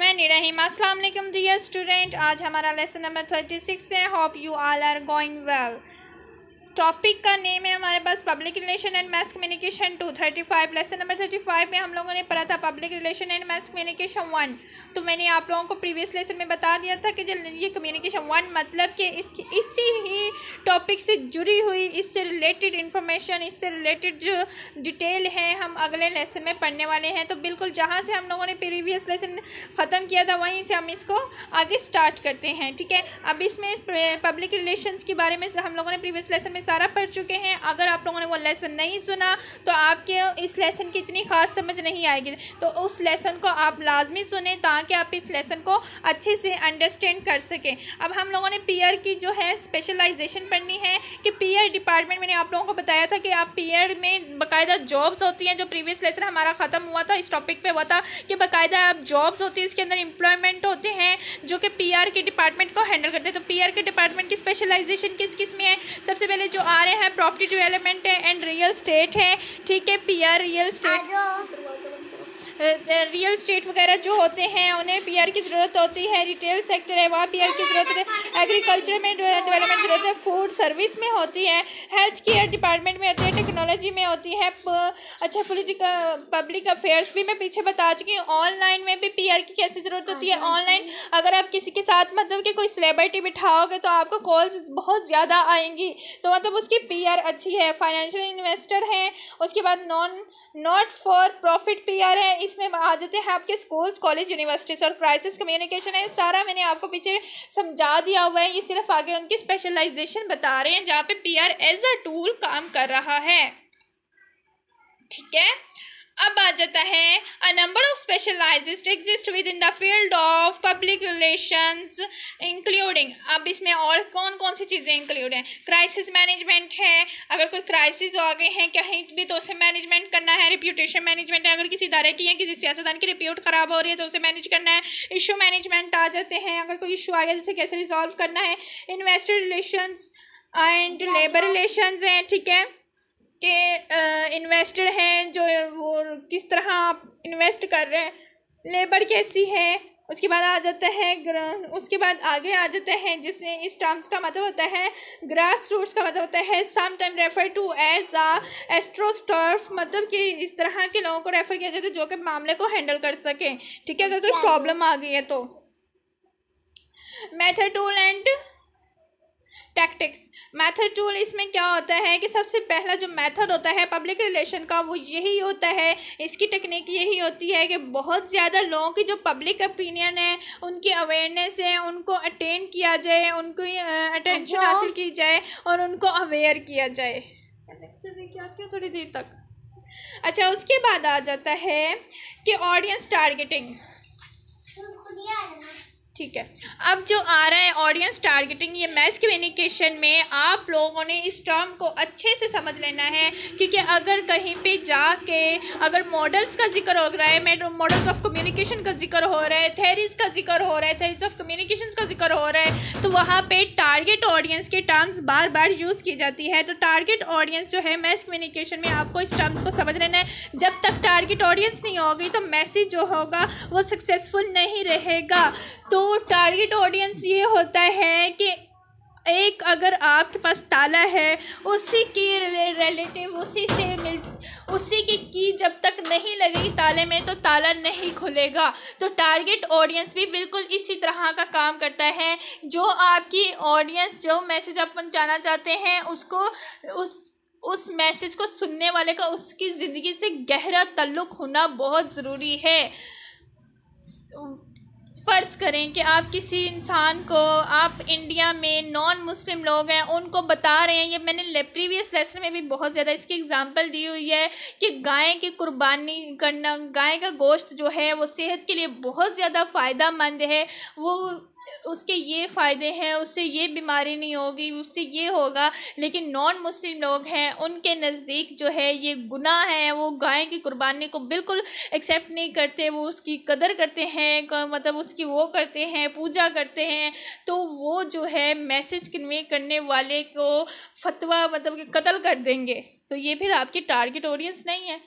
बिस्मिल्लाहिर्रहमानिर्रहीम। अस्सलाम वालेकुम डियर स्टूडेंट, आज हमारा लेसन नंबर 36 है। Hope you all are going well. Topic का नेम है हमारे पास public relation and mass communication 235। Lesson number 35 में हम लोगों ने पढ़ा था public relation and mass communication 1। तो मैंने आप लोगों को प्रीवियस लेसन में बता दिया था कि ये कम्युनिकेशन 1 मतलब कि इसी ही टॉपिक से जुड़ी हुई, इससे रिलेटेड इंफॉर्मेशन, इससे रिलेटेड जो डिटेल है हम अगले लेसन में पढ़ने वाले हैं। तो बिल्कुल जहाँ से हम लोगों ने प्रीवियस लेसन ख़त्म किया था वहीं से हम इसको आगे स्टार्ट करते हैं। ठीक है, अब इसमें पब्लिक रिलेशंस के बारे में हम लोगों ने प्रीवियस लेसन में सारा पढ़ चुके हैं। अगर आप लोगों ने वो लेसन नहीं सुना तो आपके इस लेसन की इतनी खास समझ नहीं आएगी, तो उस लेसन को आप लाजमी सुने ताकि आप इस लेसन को अच्छे से अंडरस्टैंड कर सकें। अब हम लोगों ने पीआर की जो है स्पेशलाइजेशन पढ़नी है कि पीआर डिपार्टमेंट, मैंने आप लोगों को बताया था कि आप पीआर में बाकायदा जॉब्स होती हैं। जो प्रीवियस लेसन हमारा ख़त्म हुआ था इस टॉपिक पे हुआ था कि बाकायदा आप जॉब्स होती है, इसके अंदर एम्प्लॉयमेंट होते हैं जो कि पीआर के डिपार्टमेंट को हैंडल करते हैं। तो पीआर के डिपार्टमेंट की स्पेशलाइजेशन किस किस में है? सबसे पहले जो आ रहे हैं प्रॉपर्टी डेवलपमेंट है एंड रियल स्टेट है। ठीक है, पीआर रियल स्टेट वगैरह जो होते हैं उन्हें पीआर की ज़रूरत होती है। रिटेल सेक्टर है वहाँ पीआर की ज़रूरत है। एग्रीकल्चर में डेवलपमेंट ज़रूरत है। फूड सर्विस में होती है। हेल्थ केयर डिपार्टमेंट में होती है। टेक्नोलॉजी में होती है। अच्छा, पॉलिटिकल पब्लिक अफेयर्स भी मैं पीछे बता चुकी हूँ। ऑनलाइन में भी पीआर की कैसी ज़रूरत होती है। ऑनलाइन अगर आप किसी के साथ मतलब कि कोई सेलिब्रिटी बिठाओगे तो आपको कॉल्स बहुत ज़्यादा आएंगी, तो मतलब उसकी पीआर अच्छी है। फाइनेंशियल इन्वेस्टर है। उसके बाद नॉट फॉर प्रॉफिट पीआर है। इसमें आ जाते हैं आपके स्कूल्स, कॉलेज, यूनिवर्सिटीज़। और क्राइसिस कम्युनिकेशन है। सारा मैंने आपको पीछे समझा दिया हुआ है, ये सिर्फ आगे उनकी स्पेशलाइजेशन बता रहे हैं जहाँ पे पीआर एज अ टूल काम कर रहा है। ठीक है, अब आ जाता है a number of specialists exist within the field of public relations including. अब इसमें और कौन कौन सी चीज़ें इंक्लूड हैं? क्राइसिस मैनेजमेंट है, अगर कोई क्राइसिस आ गए हैं कहीं भी तो उसे मैनेजमेंट करना है। रिप्यूटेशन मैनेजमेंट है, अगर किसी इदारे की या किसी सियासतदान की रिप्यूट ख़राब हो रही है तो उसे मैनेज करना है। इशू मैनेजमेंट आ जाते हैं, अगर कोई इशू आ गया जिसे कैसे रिजॉल्व करना है। Investor relations and labour relations हैं। ठीक है, कि इन्वेस्टर हैं जो वो किस तरह आप इन्वेस्ट कर रहे हैं, लेबर कैसी है। उसके बाद आ जाता है उसके बाद आगे आ जाते हैं जिससे इस टर्म्स का मतलब होता है ग्रास रूट्स का मतलब होता है some time refer to as a astroturf, मतलब कि इस तरह के लोगों को रेफर किया जाता है जो कि मामले को हैंडल कर सकें। ठीक है, अगर कोई प्रॉब्लम आ गई है तो। Method, tool and tactics. Method, tool, इसमें क्या होता है कि सबसे पहला जो मेथड होता है पब्लिक रिलेशन का वो यही होता है, इसकी टेक्निक यही होती है कि बहुत ज़्यादा लोगों की जो पब्लिक ओपिनियन है, उनकी अवेयरनेस है, उनको अटेंड किया जाए, उनको अटेंशन हासिल की जाए और उनको अवेयर किया जाए। क्यों थोड़ी देर तक। अच्छा, उसके बाद आ जाता है कि ऑडियंस टारगेटिंग। ठीक है, अब जो आ रहा है ऑडियंस टारगेटिंग, ये मैस कम्युनिकेशन में आप लोगों ने इस टर्म को अच्छे से समझ लेना है, क्योंकि अगर कहीं पे जाके अगर मॉडल्स का जिक्र हो रहा है, मॉडल्स ऑफ कम्युनिकेशन का जिक्र हो रहा है, थेरीज का जिक्र हो रहा है, थेरीज ऑफ कम्युनिकेशन का जिक्र हो रहा है, तो वहाँ पे टारगेट ऑडियंस के टर्म्स बार बार यूज़ की जाती है। तो टारगेट ऑडियंस जो है मैस कम्युनिकेशन में आपको इस टर्म्स को समझ लेना है। जब तक टारगेट ऑडियंस नहीं होगी तो मैसेज जो होगा वो सक्सेसफुल नहीं रहेगा। तो टारगेट ऑडियंस ये होता है कि एक अगर आपके पास ताला है, उसी की रिलेटिव उसी की जब तक नहीं लगेगी ताले में तो ताला नहीं खुलेगा। तो टारगेट ऑडियंस भी बिल्कुल इसी तरह का काम करता है। जो आपकी ऑडियंस जो मैसेज आप पहुंचाना चाहते हैं उसको उस मैसेज को सुनने वाले का उसकी ज़िंदगी से गहरा ताल्लुक़ होना बहुत ज़रूरी है। फ़र्ज़ करें कि आप किसी इंसान को, आप इंडिया में नॉन मुस्लिम लोग हैं उनको बता रहे हैं, ये मैंने प्रीवियस लेसन में भी बहुत ज़्यादा इसकी एग्जांपल दी हुई है कि गाय की कुर्बानी करना, गाय का गोश्त जो है वो सेहत के लिए बहुत ज़्यादा फ़ायदा मंद है, वो उसके ये फ़ायदे हैं, उससे ये बीमारी नहीं होगी, उससे ये होगा। लेकिन नॉन मुस्लिम लोग हैं उनके नज़दीक जो है ये गुनाह है, वो गाय की कुर्बानी को बिल्कुल एक्सेप्ट नहीं करते, वो उसकी कदर करते हैं, मतलब उसकी वो करते हैं, पूजा करते हैं। तो वो जो है मैसेज कन्वे करने वाले को फतवा मतलब कि कत्ल कर देंगे। तो ये फिर आपकी टारगेट ऑडियंस नहीं है।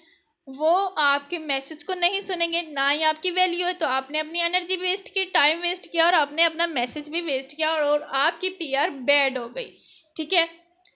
वो आपके मैसेज को नहीं सुनेंगे, ना ही आपकी वैल्यू है। तो आपने अपनी एनर्जी वेस्ट की, टाइम वेस्ट किया और आपने अपना मैसेज भी वेस्ट किया और आपकी पीआर बैड हो गई। ठीक है,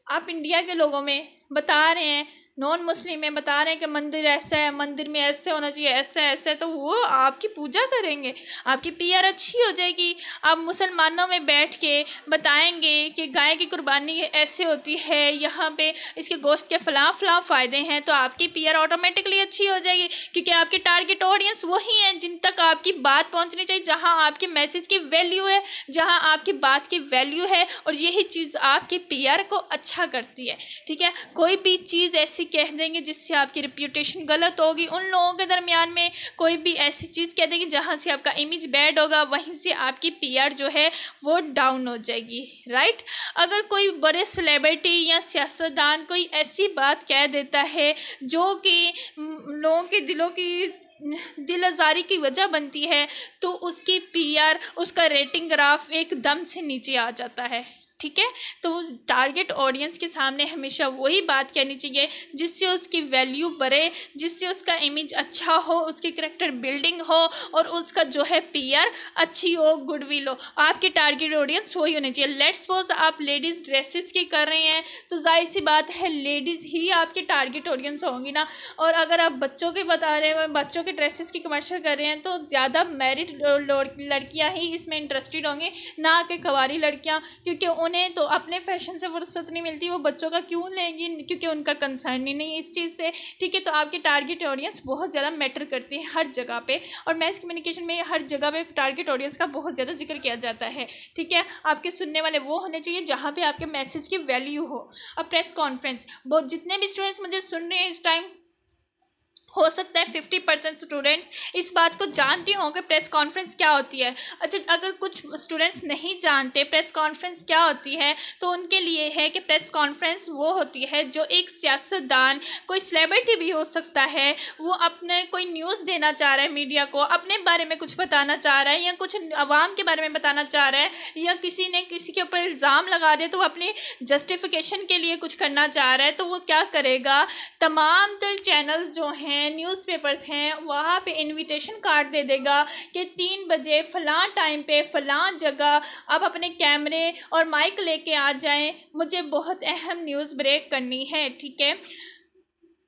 आप इंडिया के लोगों में बता रहे हैं, नॉन मुस्लिम में बता रहे हैं कि मंदिर ऐसा है, मंदिर में ऐसे होना चाहिए, ऐसा ऐसा है, तो वो आपकी पूजा करेंगे, आपकी पीआर अच्छी हो जाएगी। आप मुसलमानों में बैठ के बताएंगे कि गाय की कुर्बानी ऐसे होती है, यहाँ पे इसके गोश्त के फ़लाँ फ़ायदे हैं, तो आपकी पीआर ऑटोमेटिकली अच्छी हो जाएगी, क्योंकि आपकी टारगेट ऑडियंस वही है जिन तक आपकी बात पहुँचनी चाहिए, जहाँ आपके मैसेज की वैल्यू है, जहाँ आपकी बात की वैल्यू है, और यही चीज़ आपकी पीआर को अच्छा करती है। ठीक है, कोई भी चीज़ ऐसी कह देंगे जिससे आपकी रिप्यूटेशन गलत होगी, उन लोगों के दरमियान में कोई भी ऐसी चीज़ कह देंगे जहाँ से आपका इमेज बैड होगा, वहीं से आपकी पीआर जो है वो डाउन हो जाएगी। राइट, अगर कोई बड़े सेलिब्रिटी या सियासतदान कोई ऐसी बात कह देता है जो कि लोगों के दिलों की दिल आज़ारी की वजह बनती है, तो उसकी पीआर, उसका रेटिंग ग्राफ एकदम से नीचे आ जाता है। ठीक है, तो टारगेट ऑडियंस के सामने हमेशा वही बात कहनी चाहिए जिससे उसकी वैल्यू बढ़े, जिससे उसका इमेज अच्छा हो, उसकी कैरेक्टर बिल्डिंग हो और उसका जो है पीआर अच्छी हो, गुडविल हो। आपके टारगेट ऑडियंस वही होनी चाहिए। लेट्स सपोज आप लेडीज़ ड्रेसेस की कर रहे हैं, तो जाहिर सी बात है लेडीज़ ही आपके टारगेट ऑडियंस होंगी ना। और अगर आप बच्चों के बता रहे हैं, बच्चों के ड्रेसेस की कमर्शियल कर रहे हैं, तो ज़्यादा मैरिड लड़कियाँ ही इसमें इंटरेस्टेड होंगी, ना कि कवारी लड़कियाँ, क्योंकि उन्हें तो अपने फैशन से फुर्सत नहीं मिलती, वो बच्चों का क्यों लेंगी, क्योंकि उनका कंसर्न ही नहीं है इस चीज़ से। ठीक है, तो आपकी टारगेट ऑडियंस बहुत ज़्यादा मैटर करती है हर जगह पे, और मैस कम्युनिकेशन में हर जगह पे टारगेट ऑडियंस का बहुत ज़्यादा जिक्र किया जाता है। ठीक है, आपके सुनने वाले वो होने चाहिए जहाँ पे आपके मैसेज की वैल्यू हो। अब प्रेस कॉन्फ्रेंस, बहुत जितने भी स्टूडेंट्स मुझे सुन रहे हैं इस टाइम, हो सकता है 50% स्टूडेंट्स इस बात को जानते हों कि प्रेस कॉन्फ्रेंस क्या होती है। अच्छा, अगर कुछ स्टूडेंट्स नहीं जानते प्रेस कॉन्फ्रेंस क्या होती है, तो उनके लिए है कि प्रेस कॉन्फ्रेंस वो होती है जो एक सियासतदान, कोई सेलिब्रिटी भी हो सकता है, वो अपने कोई न्यूज़ देना चाह रहा है मीडिया को, अपने बारे में कुछ बताना चाह रहा है, या कुछ आवाम के बारे में बताना चाह रहा है, या किसी ने किसी के ऊपर इल्ज़ाम लगा दिया तो वो अपने जस्टिफिकेशन के लिए कुछ करना चाह रहा है, तो वो क्या करेगा, तमाम तर चैनल्स जो हैं, न्यूज़पेपर्स हैं, वहाँ पे इनविटेशन कार्ड दे देगा कि 3 बजे फ़लाँ टाइम पे फ़लाँ जगह आप अपने कैमरे और माइक लेके आ जाएं, मुझे बहुत अहम न्यूज़ ब्रेक करनी है। ठीक है,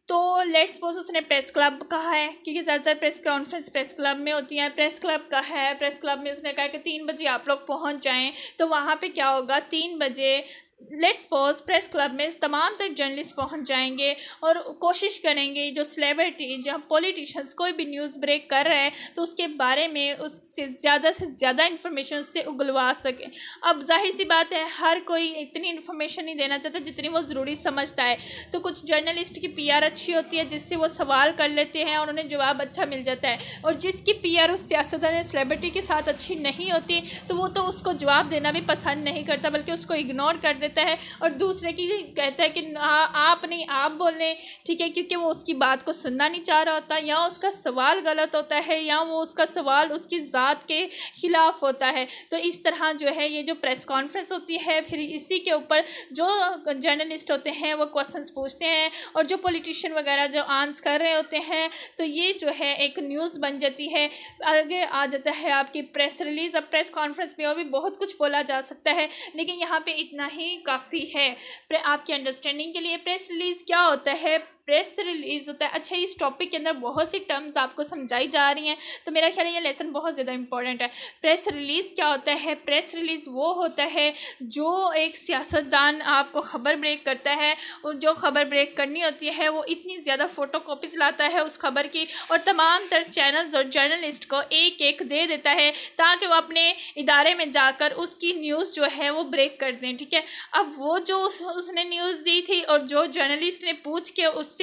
तो लेट्स सपोज उसने प्रेस क्लब कहा है, क्योंकि ज़्यादातर प्रेस कॉन्फ्रेंस प्रेस क्लब में होती हैं। प्रेस क्लब का है, प्रेस क्लब में उसने कहा कि 3 बजे आप लोग पहुंच जाएं, तो वहाँ पे क्या होगा, 3 बजे लेट्स सपोज प्रेस क्लब में तमाम तक जर्नलिस्ट पहुंच जाएंगे और कोशिश करेंगे जो सेलिब्रिटी, जहाँ पॉलिटिशियंस कोई भी न्यूज़ ब्रेक कर रहे हैं तो उसके बारे में उससे ज़्यादा इन्फॉर्मेशन उससे उगलवा सकें। अब जाहिर सी बात है हर कोई इतनी इन्फॉर्मेशन नहीं देना चाहता जितनी वो ज़रूरी समझता है, तो कुछ जर्नलिस्ट की पीआर अच्छी होती है जिससे वो सवाल कर लेते हैं और उन्हें जवाब अच्छा मिल जाता है, और जिसकी पीआर उस सियासतदान सेलिब्रिटी के साथ अच्छी नहीं होती तो वो तो उसको जवाब देना भी पसंद नहीं करता, बल्कि उसको इग्नोर कर देता है और दूसरे की कहता है कि आप नहीं, आप बोल लें। ठीक है, क्योंकि वो उसकी बात को सुनना नहीं चाह रहा होता, या उसका सवाल गलत होता है, या वो उसका सवाल उसकी ज़ात के खिलाफ होता है। तो इस तरह जो है ये जो प्रेस कॉन्फ्रेंस होती है, फिर इसी के ऊपर जो जर्नलिस्ट होते हैं वो क्वेश्चंस पूछते हैं, और जो पॉलिटिशियन वगैरह जो आंसर कर रहे होते हैं, तो ये जो है एक न्यूज़ बन जाती है। आगे आ जाता है आपकी प्रेस रिलीज़। अब प्रेस कॉन्फ्रेंस में और भी बहुत कुछ बोला जा सकता है, लेकिन यहाँ पे इतना ही काफ़ी है आपकी अंडरस्टैंडिंग के लिए। प्रेस रिलीज़ क्या होता है, प्रेस रिलीज़ होता है। अच्छा, इस टॉपिक के अंदर बहुत सी टर्म्स आपको समझाई जा रही हैं, तो मेरा ख्याल है ये लेसन बहुत ज़्यादा इंपॉर्टेंट है। प्रेस रिलीज़ क्या होता है, प्रेस रिलीज़ वो होता है जो एक सियासतदान आपको ख़बर ब्रेक करता है, और जो ख़बर ब्रेक करनी होती है वो इतनी ज़्यादा फ़ोटो कॉपीज़ लाता है उस खबर की, और तमाम तर चैनल्स और जर्नलिस्ट को एक एक दे देता है ताकि वो अपने इदारे में जाकर उसकी न्यूज़ जो है वो ब्रेक कर दें। ठीक है, अब वो जो उसने न्यूज़ दी थी और जो जर्नलिस्ट ने पूछ के उससे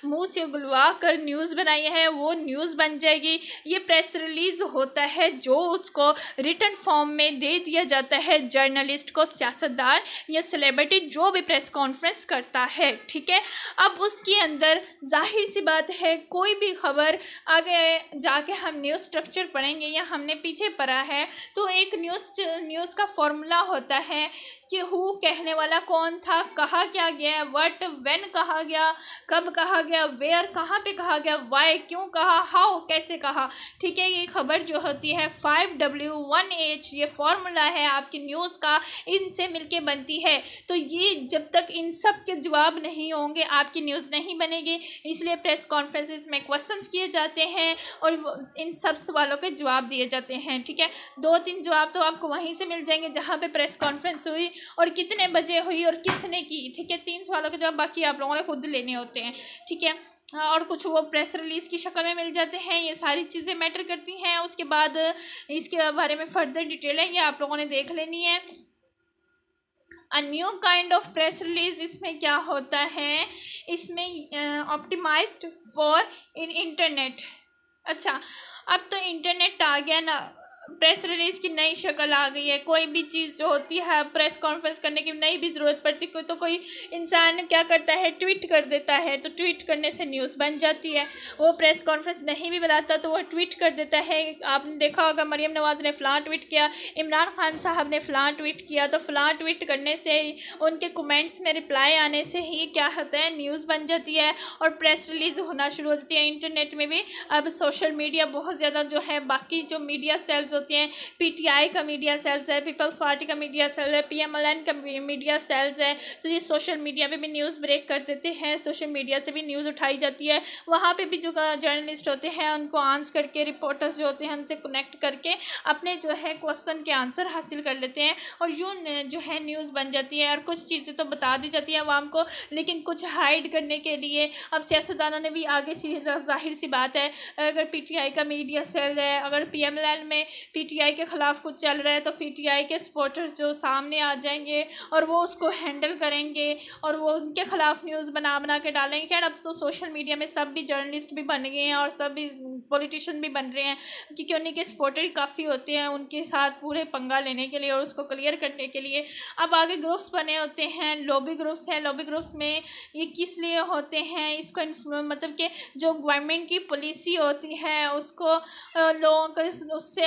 मुंह से उगलवा कर न्यूज़ बनाई है वो न्यूज़ बन जाएगी। ये प्रेस रिलीज़ होता है जो उसको रिटन फॉर्म में दे दिया जाता है जर्नलिस्ट को, सियासतदान या सेलिब्रिटी जो भी प्रेस कॉन्फ्रेंस करता है। ठीक है, अब उसके अंदर जाहिर सी बात है कोई भी खबर, आगे जाके हम न्यूज़ स्ट्रक्चर पढ़ेंगे या हमने पीछे पढ़ा है, तो एक न्यूज़ का फॉर्मूला होता है कि हु कहने वाला कौन था, कहा क्या गया, व्हाट व्हेन कहा गया, कब कहा गया, वेयर कहाँ पे कहा गया, वाई क्यों कहा, हाउ कैसे कहा। ठीक है, ये खबर जो होती है 5W1H ये फॉर्मूला है आपकी न्यूज़ का, इनसे मिलके बनती है। तो ये जब तक इन सब के जवाब नहीं होंगे आपकी न्यूज़ नहीं बनेगी। इसलिए प्रेस कॉन्फ्रेंसेस में क्वेश्चंस किए जाते हैं और इन सब सवालों के जवाब दिए जाते हैं। ठीक है, 2-3 जवाब तो आपको वहीं से मिल जाएंगे जहाँ पे प्रेस कॉन्फ्रेंस हुई और कितने बजे हुई और किसने की। ठीक है, 3 सवालों के जवाब बाकी आप लोगों ने खुद लेने होते हैं। ठीक है, और कुछ वो प्रेस रिलीज़ की शक्ल में मिल जाते हैं। ये सारी चीज़ें मैटर करती हैं। उसके बाद इसके बारे में फर्दर डिटेल है, ये आप लोगों ने देख लेनी है। A new kind of press release, इसमें क्या होता है, इसमें ऑप्टिमाइज्ड फॉर इंटरनेट। अच्छा, अब तो इंटरनेट आ गया ना, प्रेस रिलीज़ की नई शक्ल आ गई है। कोई भी चीज़ जो होती है प्रेस कॉन्फ्रेंस करने की नहीं भी ज़रूरत पड़ती, तो कोई इंसान क्या करता है, ट्वीट कर देता है, तो ट्वीट करने से न्यूज़ बन जाती है। वो प्रेस कॉन्फ्रेंस नहीं भी बुलाता तो वो ट्वीट कर देता है। आपने देखा होगा मरियम नवाज़ ने फ़लाँ ट्वीट किया, इमरान खान साहब ने फ़लाँ ट्वीट किया, तो फ़लाँ ट्वीट करने से ही, उनके कमेंट्स में रिप्लाई आने से ही क्या होता है, न्यूज़ बन जाती है और प्रेस रिलीज़ होना शुरू हो जाती है। इंटरनेट में भी अब सोशल मीडिया बहुत ज़्यादा जो है, बाकी जो मीडिया सेल्स होती हैं, पीटीआई का मीडिया सेल्स है, पीपल्स पार्टी का मीडिया सेल है, पीएमएलएन का मीडिया सेल्स है, तो ये सोशल मीडिया पे भी न्यूज़ ब्रेक कर देते हैं। सोशल मीडिया से भी न्यूज़ उठाई जाती है। वहाँ पे भी जो जर्नलिस्ट होते हैं उनको आंसर करके, रिपोर्टर्स जो होते हैं उनसे कनेक्ट करके अपने जो है क्वेश्चन के आंसर हासिल कर लेते हैं और यूँ जो है न्यूज़ बन जाती है। और कुछ चीज़ें तो बता दी जाती है आवाम को, लेकिन कुछ हाइड करने के लिए अब सियासतदानों ने भी आगे चीज़, जाहिर सी बात है, अगर पीटीआई का मीडिया सेल है, अगर पीएमएलएन में पीटीआई के ख़िलाफ़ कुछ चल रहा है तो पीटीआई के सपोर्टर्स जो सामने आ जाएंगे और वो उसको हैंडल करेंगे और वो उनके ख़िलाफ़ न्यूज़ बना के डालेंगे। खैर, अब तो सोशल मीडिया में सब भी जर्नलिस्ट भी बन गए हैं और सब भी पॉलिटिशियन भी बन रहे हैं, क्योंकि उन्हीं के सपोर्टर ही काफ़ी होते हैं उनके साथ पूरे पंगा लेने के लिए और उसको क्लियर करने के लिए। अब आगे ग्रुप्स बने होते हैं, लॉबी ग्रुप्स हैं। लॉबी ग्रुप्स में ये किस लिए होते हैं, इसको मतलब कि जो गवर्नमेंट की पॉलिसी होती है उसको लोगों को, उससे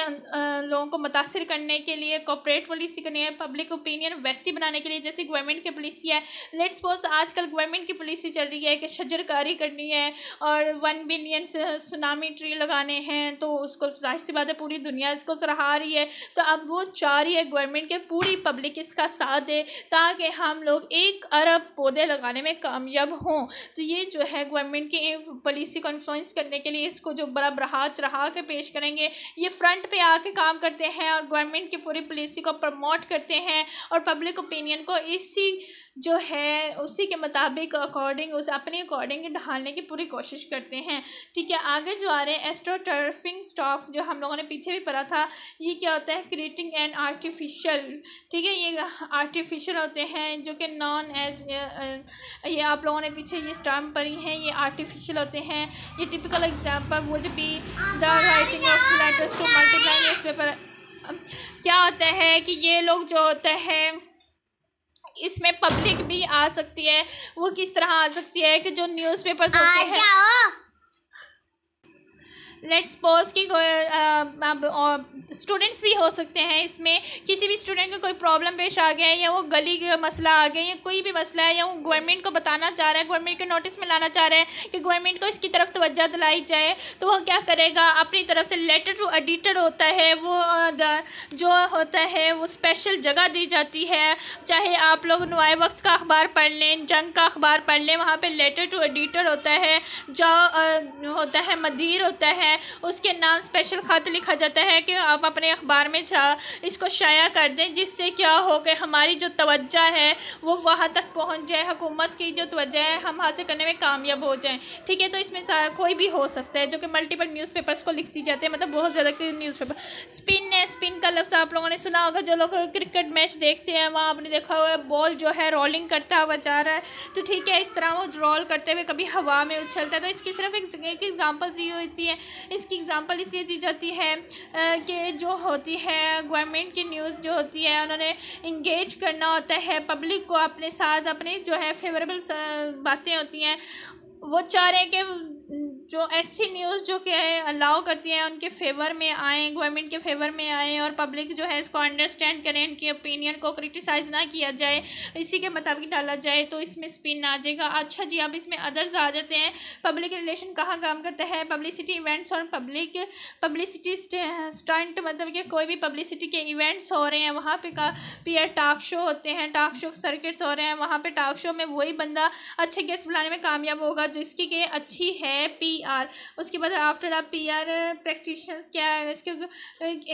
लोगों को मुतासिर करने के लिए, कॉर्पोरेट पॉलिसी करनी है, पब्लिक ओपिनियन वैसी बनाने के लिए जैसे गवर्नमेंट की पॉलिसी है। लेट्स सपोज आजकल गवर्नमेंट की पॉलिसी चल रही है कि शजरकारी करनी है और 1 बिलियन सुनामी ट्री लगाने हैं, तो उसको जाहिर सी बात है पूरी दुनिया इसको सराहा रही है। तो अब वो चाह रही है गवर्नमेंट के पूरी पब्लिक इसका साथ दे ताकि हम लोग 1 अरब पौधे लगाने में कामयाब हों। तो ये जो है गवर्नमेंट की पॉलिसी को इन्फ्लुएंस करने के लिए इसको जो बड़ा बरहा चढ़ा के पेश करेंगे, ये फ्रंट पे आके काम करते हैं और गवर्नमेंट की पूरी पॉलिसी को प्रमोट करते हैं और पब्लिक ओपिनियन को इसी जो है उसी के मुताबिक अकॉर्डिंग, उस अपने अकॉर्डिंग ढालने की पूरी कोशिश करते हैं। ठीक है, आगे जो आ रहे हैं एस्ट्रोटर्फिंग स्टाफ, जो हम लोगों ने पीछे भी पढ़ा था, ये क्या होता है, क्रिएटिंग एंड आर्टिफिशियल। ठीक है, ये आर्टिफिशियल होते हैं जो कि नॉन एज, ये आप लोगों ने पीछे ये टर्म पढ़ी हैं, ये आर्टिफिशियल होते हैं। ये typical example would be the writing of letters to multiply newspaper. क्या होता है कि ये लोग जो होता है इसमें पब्लिक भी आ सकती है। वो किस तरह आ सकती है कि जो न्यूज़पेपर्स होते हैं, लेट्स सपोज कि स्टूडेंट्स भी हो सकते हैं, इसमें किसी भी स्टूडेंट को कोई प्रॉब्लम पेश आ गया है या वो गली का मसला आ गया या कोई भी मसला है या वो गवर्नमेंट को बताना चाह रहा है, गवर्नमेंट के नोटिस में लाना चाह रहा है कि गवर्नमेंट को इसकी तरफ तवज्जो दिलाई जाए, तो वह क्या करेगा, अपनी तरफ से लेटर टू एडिटर होता है, वो जो होता है वो स्पेशल जगह दी जाती है। चाहे आप लोग नुआए वक्त का अखबार पढ़ लें, जंग का अखबार पढ़ लें, वहाँ पर लेटर टू एडिटर होता है, जो होता है मदीर होता है, उसके नाम स्पेशल खत लिखा जाता है कि आप अपने अखबार में इसको शाया कर दें, जिससे क्या हो कि हमारी जो तवज्जो है वो वहाँ तक पहुँच जाए, हुकूमत की जो तवज्जो है हम हासिल करने में कामयाब हो जाएं। ठीक है, तो इसमें कोई भी हो सकता है जो कि मल्टीपल न्यूज़पेपर्स को लिखती जाती है, मतलब बहुत ज़्यादा न्यूज़पेपर। स्पिन है, स्पिन का लफ्ज़ आप लोगों ने सुना होगा, जो लोग क्रिकेट मैच देखते हैं वहाँ आपने देखा होगा बॉल जो है रोलिंग करता हुआ जा रहा है, तो ठीक है, इस तरह वो रोल करते हुए कभी हवा में उछलता है। तो इसकी सिर्फ एक एग्जाम्पल दी होती है। इसकी एग्जांपल इसलिए दी जाती है कि जो होती है गवर्नमेंट की न्यूज़ जो होती है उन्होंने इंगेज करना होता है पब्लिक को अपने साथ, अपने जो है फेवरेबल बातें होती हैं, वो चाह रहे हैं कि जो ऐसी न्यूज़ जो कि अलाउ करती हैं उनके फेवर में आए, गवर्नमेंट के फेवर में आए और पब्लिक जो है इसको अंडरस्टैंड करें, इनकी ओपिनियन को क्रिटिसाइज़ ना किया जाए, इसी के मुताबिक डाला जाए तो इसमें स्पिन आ जाएगा। अच्छा जी, अब इसमें अदर्स आ जाते हैं। पब्लिक रिलेशन कहाँ काम करता है? पब्लिसिटी इवेंट्स और पब्लिसिटी स्टंट, मतलब कि कोई भी पब्लिसिटी के इवेंट्स हो रहे हैं वहाँ पे PR टॉक शो होते हैं, टॉक शो सर्किट्स हो रहे हैं, वहाँ पे टॉक शो में वही बंदा अच्छे गेस्ट बुलाने में कामयाब होगा जिसकी कि अच्छी है PR। उसके बाद आफ्टर आप PR प्रैक्टिशनर्स क्या है, इसके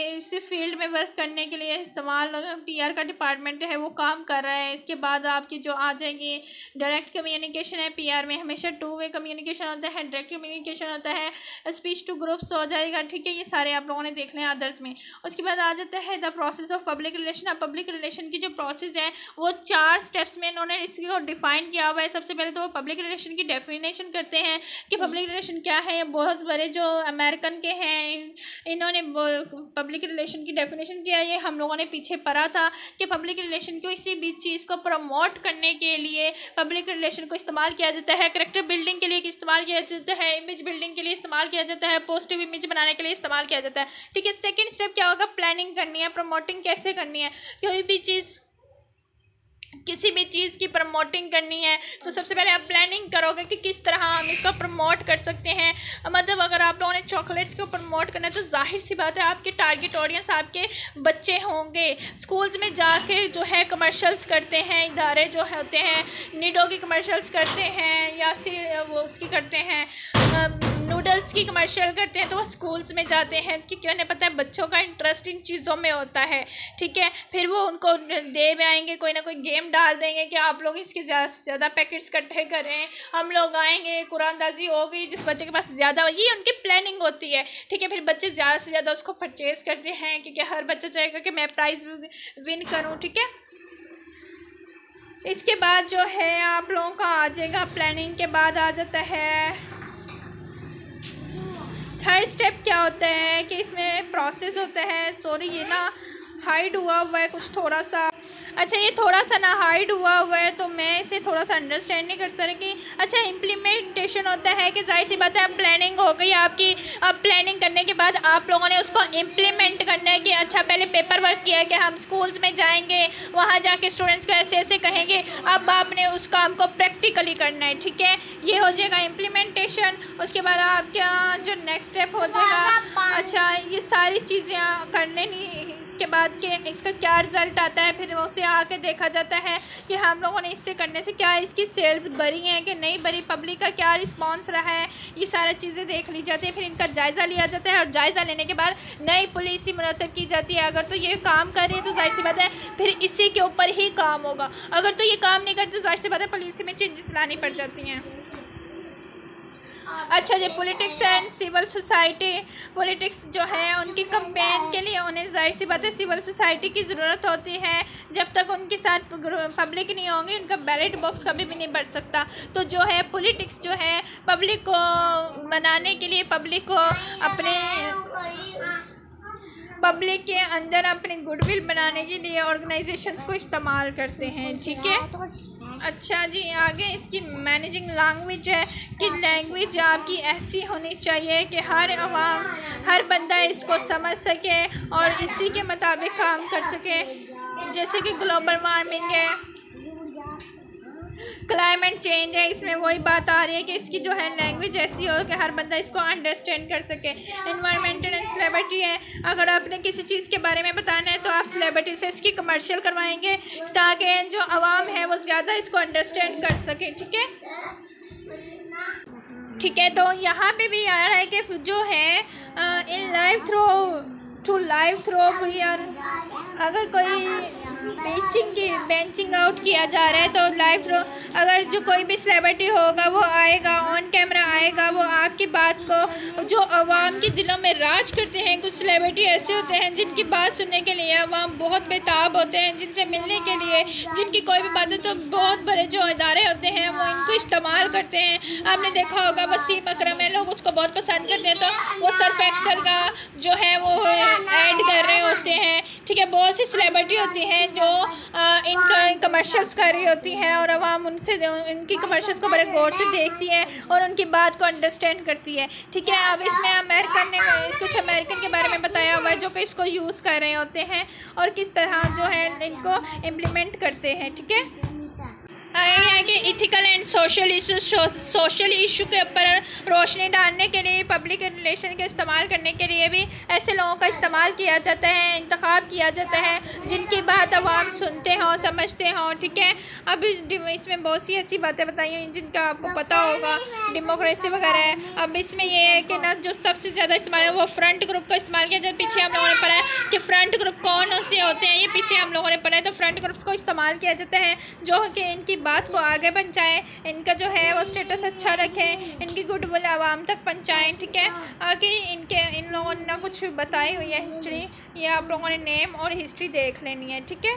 इस फील्ड में वर्क करने के लिए इस्तेमाल PR का डिपार्टमेंट है वो काम कर रहा है। इसके बाद आपकी जो आ जाएगी डायरेक्ट कम्युनिकेशन है। PR में हमेशा 2 वे कम्युनिकेशन होता है, डायरेक्ट कम्युनिकेशन होता है, स्पीच टू ग्रुप्स हो जाएगा, ठीक है। ये सारे आप लोगों ने देख लें अदर्स में। उसके बाद आ जाता है the process of public relation. अब पब्लिक रिलेशन की जो प्रोसेस है वो 4 स्टेप्स में इन्होंने इसको डिफाइन किया हुआ है। सबसे पहले तो वो पब्लिक रिलेशन की डेफिनेशन करते हैं कि पब्लिक रिलेशन क्या है। बहुत बड़े जो अमेरिकन के हैं इन्होंने पब्लिक रिलेशन की डेफिनेशन किया। ये हम लोगों ने पीछे पढ़ा था कि पब्लिक रिलेशन को किसी भी चीज़ को प्रमोट करने के लिए पब्लिक रिलेशन को इस्तेमाल किया जाता है। कैरेक्टर बिल्डिंग के लिए इस्तेमाल किया जाता है, इमेज बिल्डिंग के लिए इस्तेमाल किया जाता है, पॉजिटिव इमेज बनाने के लिए इस्तेमाल किया जाता है, ठीक है। सेकेंड स्टेप क्या होगा? प्लानिंग करनी है, प्रमोटिंग कैसे करनी है। कोई भी चीज़, किसी भी चीज़ की प्रमोटिंग करनी है तो सबसे पहले आप प्लानिंग करोगे कि किस तरह हम इसको प्रमोट कर सकते हैं। मतलब अगर आप लोगों ने चॉकलेट्स को प्रमोट करना है तो जाहिर सी बात है आपके टारगेट ऑडियंस आपके बच्चे होंगे। स्कूल्स में जाके जो है कमर्शियल्स करते हैं, इदारे जो होते हैं निडो की कमर्शियल्स करते हैं या वो उसकी करते हैं नूडल्स की कमर्शियल करते हैं, तो वो स्कूल्स में जाते हैं क्योंकि उन्हें पता है बच्चों का इंटरेस्ट इन चीज़ों में होता है, ठीक है। फिर वो उनको दे में आएंगे, कोई ना कोई गेम डाल देंगे कि आप लोग इसके ज़्यादा से ज़्यादा पैकेट्स इकट्ठे करें, हम लोग आएंगे, कुरानदाजी होगी, जिस बच्चे के पास ज़्यादा, ये उनकी प्लानिंग होती है, ठीक है। फिर बच्चे ज़्यादा से ज़्यादा उसको परचेज़ करते हैं क्योंकि हर बच्चा चाहेगा कि मैं प्राइज़ विन करूँ, ठीक है। इसके बाद जो है आप लोगों का आ जाएगा, प्लानिंग के बाद आ जाता है थर्ड स्टेप। क्या होता है कि इसमें प्रोसेस होता है, सॉरी ये ना हाइड हुआ है कुछ थोड़ा सा, अच्छा ये थोड़ा सा ना हाइड हुआ है तो मैं इसे थोड़ा सा अंडरस्टैंड नहीं कर सकी। अच्छा इम्प्लीमेंटेशन होता है कि जाहिर सी बात है अब प्लानिंग हो गई आपकी, अब प्लानिंग करने के बाद आप लोगों ने उसको इम्प्लीमेंट करना है कि अच्छा पहले पेपर वर्क किया कि हम स्कूल्स में जाएंगे, वहाँ जाके स्टूडेंट्स को ऐसे ऐसे कहेंगे, अब आपने उस काम को प्रैक्टिकली करना है, ठीक है। ये हो जाएगा इम्प्लीमेंटेशन। उसके बाद आपका जो नेक्स्ट स्टेप हो जाएगा, अच्छा ये सारी चीज़ें करने नहीं, इसके बाद के इसका क्या रिज़ल्ट आता है, फिर उसे आके देखा जाता है कि हम लोगों ने इससे करने से क्या इसकी सेल्स बढ़ी हैं कि नहीं बढ़ी, पब्लिक का क्या रिस्पांस रहा है, ये सारी चीज़ें देख ली जाती है। फिर इनका जायज़ा लिया जाता है और जायज़ा लेने के बाद नई पॉलिसी मुरतब की जाती है। अगर तो ये काम कर रही है तो जाहिर सी बात है फिर इसी के ऊपर ही काम होगा, अगर तो ये काम नहीं करते तो जाहिर सी बात है पॉलिसी में चेंजेस लानी पड़ जाती हैं। अच्छा जी politics and civil society, politics जो है उनकी कंपेन के लिए उन्हें जाहिर सी बात है सिविल सोसाइटी की ज़रूरत होती है। जब तक उनके साथ पब्लिक नहीं होंगी उनका बैलेट बॉक्स कभी भी नहीं बढ़ सकता। तो जो है पॉलिटिक्स जो है पब्लिक को बनाने के लिए, पब्लिक को अपने पब्लिक के अंदर अपने गुडविल बनाने के लिए ऑर्गेनाइजेशंस को इस्तेमाल करते हैं, ठीक है। अच्छा जी आगे इसकी मैनेजिंग लैंग्वेज है कि लैंग्वेज आपकी ऐसी होनी चाहिए कि हर बंदा इसको समझ सके और इसी के मुताबिक काम कर सके। जैसे कि ग्लोबल वार्मिंग है, क्लाइमेट चेंज है, इसमें वही बात आ रही है कि इसकी जो है लैंग्वेज ऐसी हो कि हर बंदा इसको अंडरस्टैंड कर सके। इन्वायरमेंटल एंड सेलिब्रिटी है, अगर आपने किसी चीज़ के बारे में बताना है तो आप सेलिब्रिटी से इसकी कमर्शियल करवाएंगे ताकि जो आवाम है वो ज़्यादा इसको अंडरस्टैंड कर सके, ठीक है। ठीक है तो यहाँ पे भी आ रहा है कि जो है इन लाइफ थ्रू अगर कोई बेंचिंग आउट किया जा रहा है तो लाइव थ्रू अगर जो कोई भी सेलिब्रिटी होगा वो आएगा, ऑन कैमरा आएगा, वो आपकी बात को जो आवाम के दिलों में राज करते हैं। कुछ सेलिब्रिटी ऐसे होते हैं जिनकी बात सुनने के लिए आवाम बहुत बेताब होते हैं, जिनसे मिलने के लिए, जिनकी कोई भी बात है तो बहुत बड़े जो इदारे होते हैं वो इनको इस्तेमाल करते हैं। आपने देखा होगा वसीम अकरम है, लोग उसको बहुत पसंद करते हैं तो वो सर्फ एक्सेल का जो है वो ऐड कर रहे होते हैं, ठीक है। बहुत सी सेलिब्रिटी होती हैं जो इनका कमर्शियल्स कर रही होती हैं और आवाम उनसे इनकी कमर्शियल्स को बड़े गौर से देखती है और उनकी बात को अंडरस्टैंड करती है। ठीक है। अब इसमें अमेरिकन ने कुछ अमेरिकन के बारे में बताया हुआ है जो कि इसको यूज़ कर रहे होते हैं और किस तरह जो है इनको इम्प्लीमेंट करते हैं। ठीक है। ये है कि इथिकल एंड सोशल इशू के ऊपर रोशनी डालने के लिए पब्लिक रिलेशन के इस्तेमाल करने के लिए भी ऐसे लोगों का इस्तेमाल किया जाता है, इंतखाब किया जाता है जिनकी बात आवाम सुनते हों, समझते हों। ठीक है। अब इसमें बहुत सी ऐसी बातें बताई हुई जिनका आपको पता होगा, डेमोक्रेसी वगैरह है। अब इसमें यह है कि ना जो सबसे ज़्यादा इस्तेमाल है वो फ्रंट ग्रुप का इस्तेमाल किया जाता है। पीछे हम लोगों ने पढ़ा है कि फ्रंट ग्रुप कौन से होते हैं, ये पीछे हम लोगों ने पढ़ा है। तो फ्रंट ग्रुप्स को इस्तेमाल किया जाता है जो कि इनकी बात को आगे पहुँचाएँ, इनका जो है वो स्टेटस अच्छा रखें, इनकी गुडविल आवाम तक पहुँचाएँ। ठीक है। आगे इन लोगों ने ना कुछ बताई हुई है हिस्ट्री, या आप लोगों ने नेम और हिस्ट्री देख लेनी है। ठीक है।